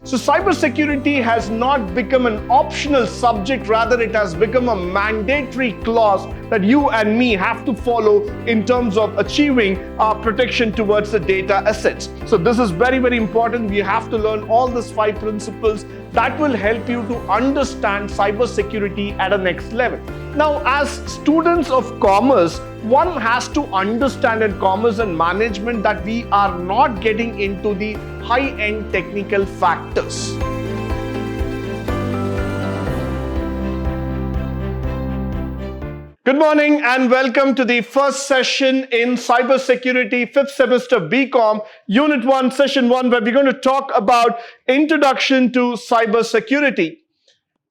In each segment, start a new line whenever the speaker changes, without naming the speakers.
So cybersecurity has not become an optional subject, rather it has become a mandatory clause that you and me have to follow in terms of achieving our protection towards the data assets. So this is very, very important. We have to learn all these 5 principles that will help you to understand cybersecurity at a next level. Now, as students of commerce, one has to understand in commerce and management that we are not getting into the high-end technical factors. Good morning and welcome to the first session in Cybersecurity 5th semester BCom Unit 1 Session 1, where we're going to talk about Introduction to Cybersecurity.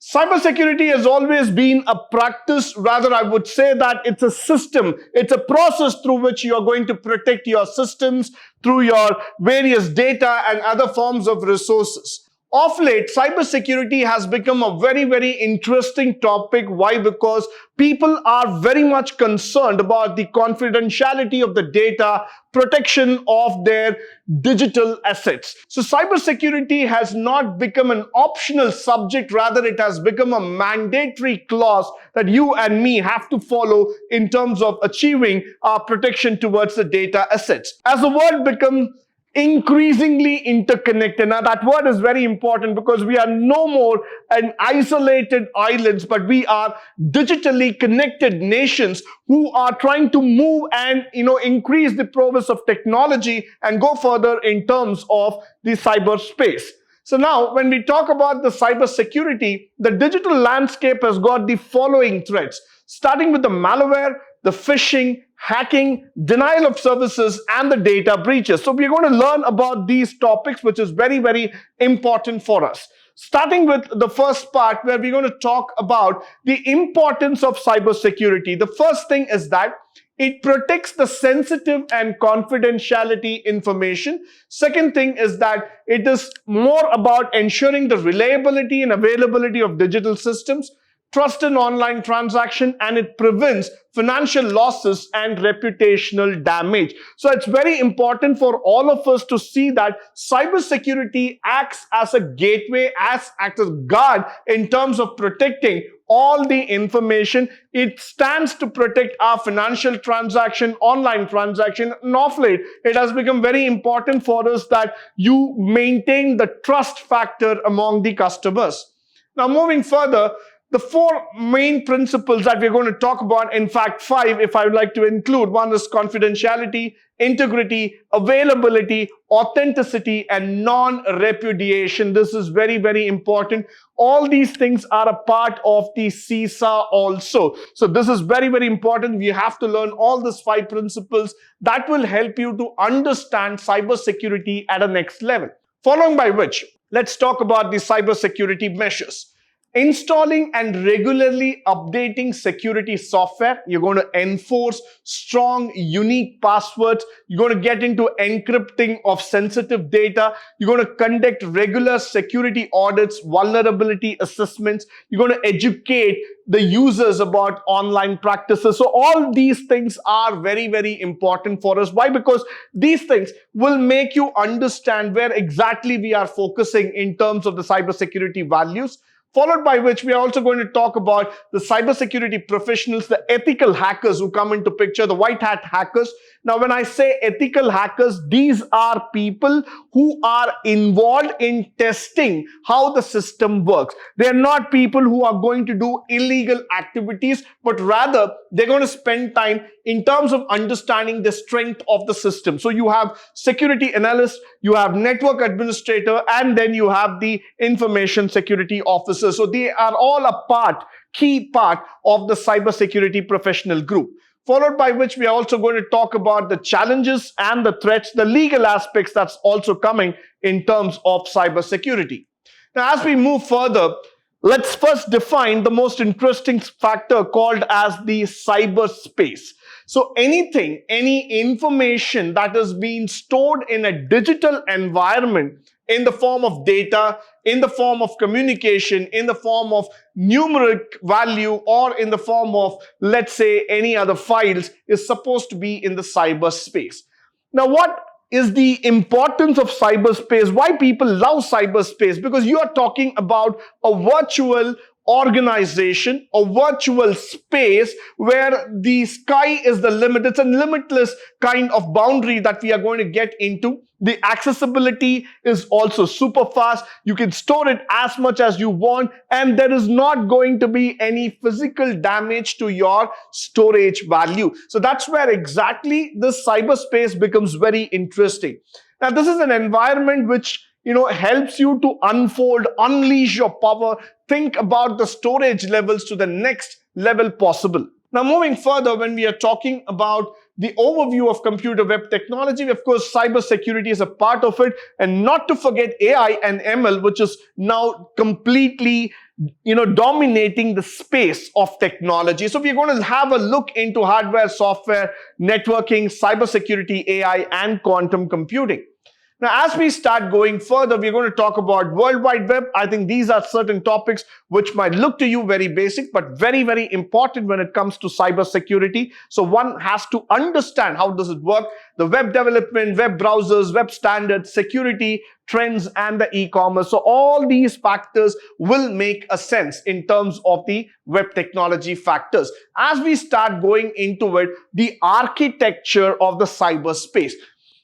Cybersecurity has always been a practice, rather I would say that it's a system, it's a process through which you are going to protect your systems through your various data and other forms of resources. Of late, cybersecurity has become a very, very interesting topic. Why? Because people are very much concerned about the confidentiality of the data, protection of their digital assets. So cybersecurity has not become an optional subject, rather it has become a mandatory clause that you and me have to follow in terms of achieving our protection towards the data assets. As the world becomes increasingly interconnected. Now that word is very important because we are no more an isolated islands, but we are digitally connected nations who are trying to move and increase the progress of technology and go further in terms of the cyberspace. So now when we talk about the cybersecurity, the digital landscape has got the following threats, starting with the malware, the phishing, hacking, denial of services, and the data breaches. So we're going to learn about these topics, which is very, very important for us. Starting with the first part, where we're going to talk about the importance of cybersecurity. The first thing is that it protects the sensitive and confidentiality information. Second thing is that it is more about ensuring the reliability and availability of digital systems, trust in online transaction, and it prevents financial losses and reputational damage. So it's very important for all of us to see that cybersecurity acts as a gateway, acts as a guard in terms of protecting all the information. It stands to protect our financial transaction, online transaction, and of late, it has become very important for us that you maintain the trust factor among the customers. Now, moving further, the 4 main principles that we're going to talk about, in fact 5 if I would like to include. One is confidentiality, integrity, availability, authenticity, and non-repudiation. This is very, very important. All these things are a part of the CISA also. So this is very, very important. We have to learn all these 5 principles that will help you to understand cybersecurity at a next level. Following by which, let's talk about the cybersecurity measures. Installing and regularly updating security software. You're going to enforce strong, unique passwords. You're going to get into encrypting of sensitive data. You're going to conduct regular security audits, vulnerability assessments. You're going to educate the users about online practices. So all these things are very, very important for us. Why? Because these things will make you understand where exactly we are focusing in terms of the cybersecurity values. Followed by which we are also going to talk about the cybersecurity professionals, the ethical hackers who come into picture, the white hat hackers. Now, when I say ethical hackers, these are people who are involved in testing how the system works. They are not people who are going to do illegal activities, but rather they're going to spend time in terms of understanding the strength of the system. So you have security analyst, you have network administrator, and then you have the information security officer. So they are all a key part of the cybersecurity professional group. Followed by which we are also going to talk about the challenges and the threats, the legal aspects that's also coming in terms of cybersecurity. Now, as we move further, let's first define the most interesting factor called as the cyberspace. So anything, any information that is being stored in a digital environment in the form of data, in the form of communication, in the form of numeric value, or in the form of, let's say, any other files, is supposed to be in the cyberspace. Now, what is the importance of cyberspace, why people love cyberspace, because you are talking about a virtual organization, a virtual space where the sky is the limit. It's a limitless kind of boundary that we are going to get into. The accessibility is also super fast. You can store it as much as you want, and there is not going to be any physical damage to your storage value. So that's where exactly this cyberspace becomes very interesting. Now, this is an environment which helps you to unfold, unleash your power, think about the storage levels to the next level possible. Now, moving further, when we are talking about the overview of computer web technology, of course, cybersecurity is a part of it, and not to forget AI and ML, which is now completely dominating the space of technology. So we're going to have a look into hardware, software, networking, cybersecurity, AI, and quantum computing. Now, as we start going further, we're going to talk about World Wide Web. I think these are certain topics which might look to you very basic, but very, very important when it comes to cybersecurity. So one has to understand how does it work, the web development, web browsers, web standards, security, trends, and the e-commerce. So all these factors will make a sense in terms of the web technology factors. As we start going into it, the architecture of the cyberspace.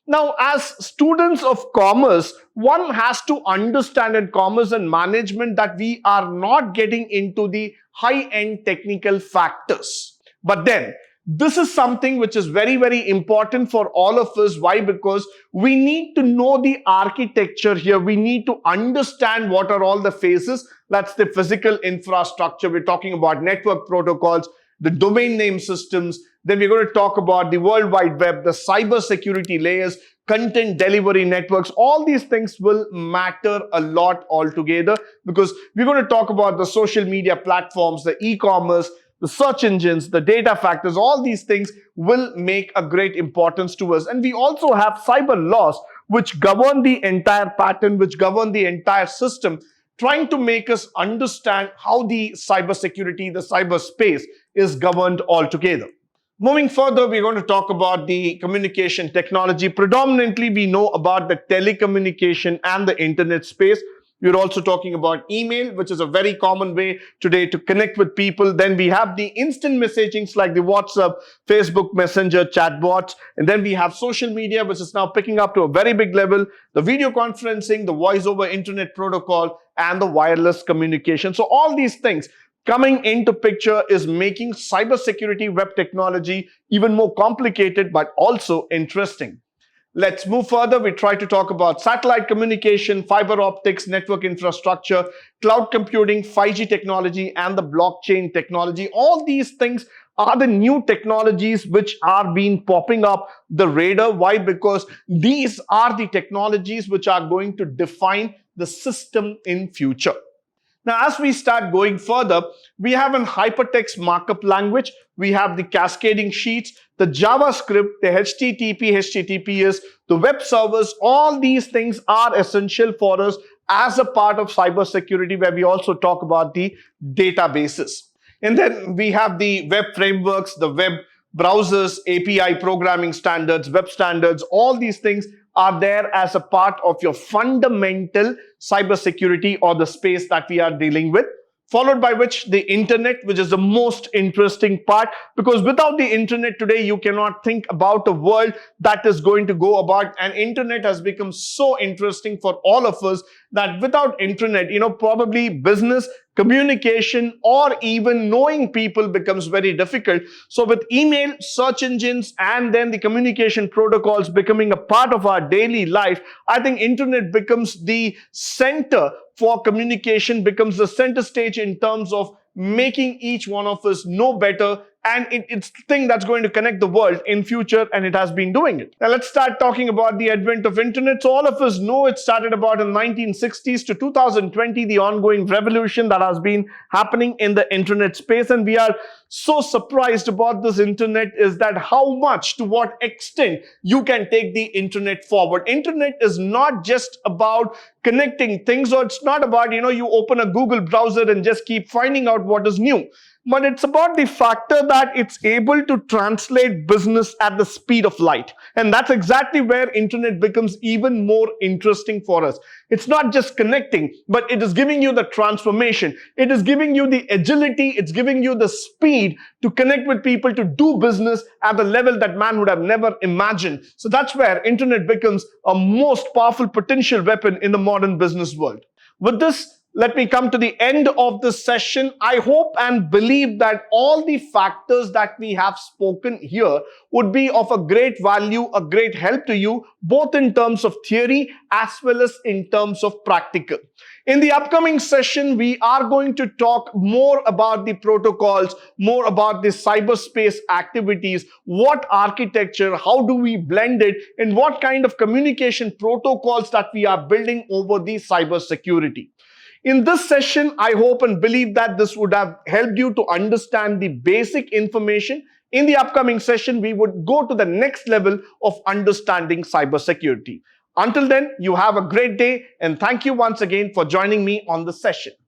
Now, as students of commerce, one has to understand in commerce and management that we are not getting into the high-end technical factors. But then, this is something which is very, very important for all of us. Why? Because we need to know the architecture here. We need to understand what are all the phases. That's the physical infrastructure. We're talking about network protocols, the domain name systems. Then we're going to talk about the World Wide Web, the cybersecurity layers, content delivery networks. All these things will matter a lot altogether, because we're going to talk about the social media platforms, the e-commerce, the search engines, the data factors. All these things will make a great importance to us. And we also have cyber laws which govern the entire pattern, which govern the entire system, trying to make us understand how the cybersecurity, the cyberspace is governed altogether. Moving further, we're going to talk about the communication technology. Predominantly, we know about the telecommunication and the internet space. We're also talking about email, which is a very common way today to connect with people. Then we have the instant messagings like the WhatsApp, Facebook Messenger, chatbots. And then we have social media, which is now picking up to a very big level. The video conferencing, the voice over internet protocol, and the wireless communication. So all these things coming into picture is making cybersecurity web technology even more complicated, but also interesting. Let's move further. We try to talk about satellite communication, fiber optics, network infrastructure, cloud computing, 5G technology, and the blockchain technology. All these things are the new technologies which are being popping up the radar. Why? Because these are the technologies which are going to define the system in future. Now, as we start going further, we have an hypertext markup language. We have the cascading sheets, the JavaScript, the HTTP, HTTPS, the web servers. All these things are essential for us as a part of cybersecurity, where we also talk about the databases. And then we have the web frameworks, the web browsers, API programming standards, web standards. All these things are there as a part of your fundamental cybersecurity or the space that we are dealing with. Followed by which the internet, which is the most interesting part, because without the internet today, you cannot think about a world that is going to go about. And internet has become so interesting for all of us that without internet, probably business, communication, or even knowing people becomes very difficult. So with email, search engines, and then the communication protocols becoming a part of our daily life, I think internet becomes the center for communication, becomes the center stage in terms of making each one of us know better. And it's the thing that's going to connect the world in future, and it has been doing it. Now let's start talking about the advent of internet. So all of us know it started about in 1960s to 2020, the ongoing revolution that has been happening in the internet space. And we are so surprised about this internet is that how much, to what extent you can take the internet forward. Internet is not just about connecting things, or it's not about, you open a Google browser and just keep finding out what is new. but it's about the factor that it's able to translate business at the speed of light. And that's exactly where internet becomes even more interesting for us. It's not just connecting, but it is giving you the transformation. It is giving you the agility. It's giving you the speed to connect with people, to do business at the level that man would have never imagined. So that's where internet becomes a most powerful potential weapon in the modern business world. With this, let me come to the end of this session. I hope and believe that all the factors that we have spoken here would be of a great value, a great help to you, both in terms of theory as well as in terms of practical. In the upcoming session, we are going to talk more about the protocols, more about the cyberspace activities, what architecture, how do we blend it, and what kind of communication protocols that we are building over the cybersecurity. In this session, I hope and believe that this would have helped you to understand the basic information. In the upcoming session, we would go to the next level of understanding cybersecurity. Until then, you have a great day, and thank you once again for joining me on the session.